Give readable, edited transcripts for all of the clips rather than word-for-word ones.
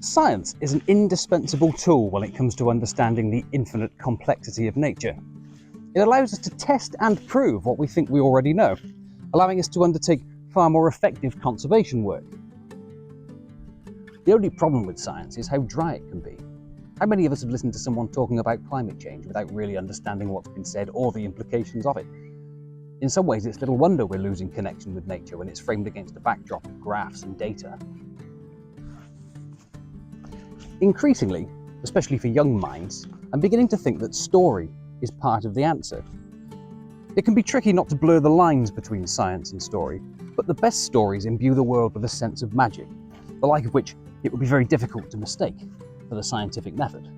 Science is an indispensable tool when it comes to understanding the infinite complexity of nature. It allows us to test and prove what we think we already know, allowing us to undertake far more effective conservation work. The only problem with science is how dry it can be. How many of us have listened to someone talking about climate change without really understanding what's been said or the implications of it? In some ways, it's little wonder we're losing connection with nature when it's framed against a backdrop of graphs and data. Increasingly, especially for young minds, I'm beginning to think that story is part of the answer. It can be tricky not to blur the lines between science and story, but the best stories imbue the world with a sense of magic, the like of which it would be very difficult to mistake for the scientific method.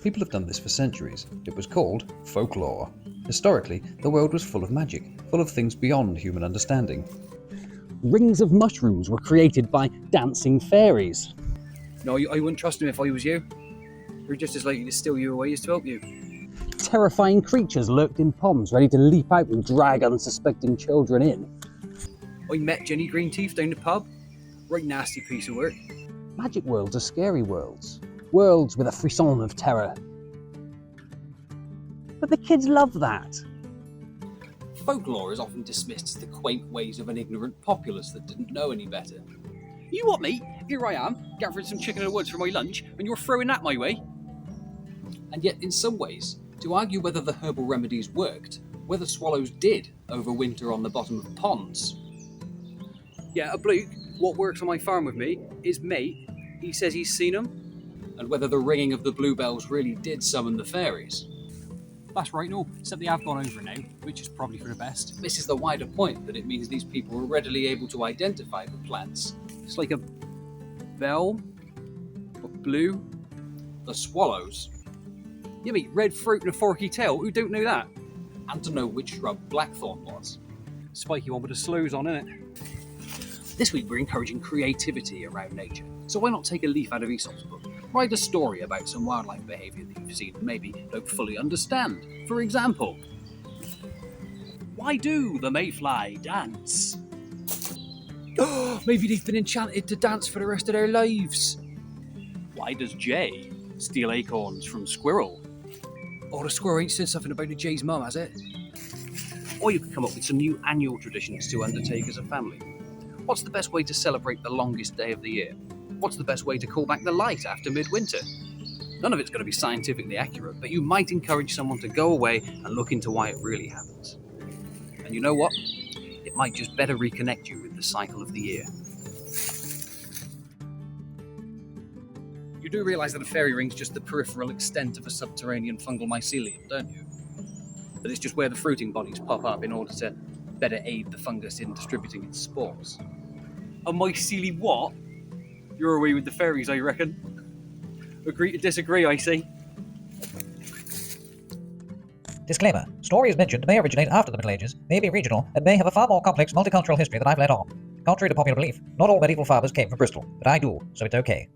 People have done this for centuries. It was called folklore. Historically, the world was full of magic, full of things beyond human understanding. Rings of mushrooms were created by dancing fairies. No, I wouldn't trust him if I was you. They're just as likely to steal you away as to help you. Terrifying creatures lurked in ponds, ready to leap out and drag unsuspecting children in. I met Jenny Greenteeth down the pub. Right nasty piece of work. Magic worlds are scary worlds. Worlds with a frisson of terror. But the kids love that. Folklore is often dismissed as the quaint ways of an ignorant populace that didn't know any better. You what, mate? Here I am, gathering some chicken in the woods for my lunch, and you're throwing that my way? And yet, in some ways, to argue whether the herbal remedies worked, whether swallows did overwinter on the bottom of ponds. Yeah, a bloke what works on my farm with me, his mate, he says he's seen them. And whether the ringing of the bluebells really did summon the fairies. That's right, no, except they have gone over now, which is probably for the best. This is the wider point, that it means these people were readily able to identify the plants. It's like a bell, but blue. The swallows. Yeah, mate, red throat and a forky tail, who don't know that? And to know which shrub blackthorn was. Spiky one with the slows on, innit? This week we're encouraging creativity around nature. So why not take a leaf out of Aesop's book? Write a story about some wildlife behaviour that you've seen and maybe don't fully understand. For example, why do the mayfly dance? Maybe they've been enchanted to dance for the rest of their lives. Why does Jay steal acorns from squirrel? Oh, the squirrel ain't said something about the Jay's mum, has it? Or you could come up with some new annual traditions to undertake as a family. What's the best way to celebrate the longest day of the year? What's the best way to call back the light after midwinter? None of it's going to be scientifically accurate, but you might encourage someone to go away and look into why it really happens. And you know what? It might just better reconnect you with the cycle of the year. You do realise that a fairy ring's just the peripheral extent of a subterranean fungal mycelium, don't you? But it's just where the fruiting bodies pop up in order to better aid the fungus in distributing its spores. A mycelium what? You're away with the fairies, I reckon. Agree to disagree, I see. Disclaimer. Stories mentioned may originate after the Middle Ages, may be regional, and may have a far more complex multicultural history than I've let on. Contrary to popular belief, not all medieval fathers came from Bristol, but I do, so it's okay.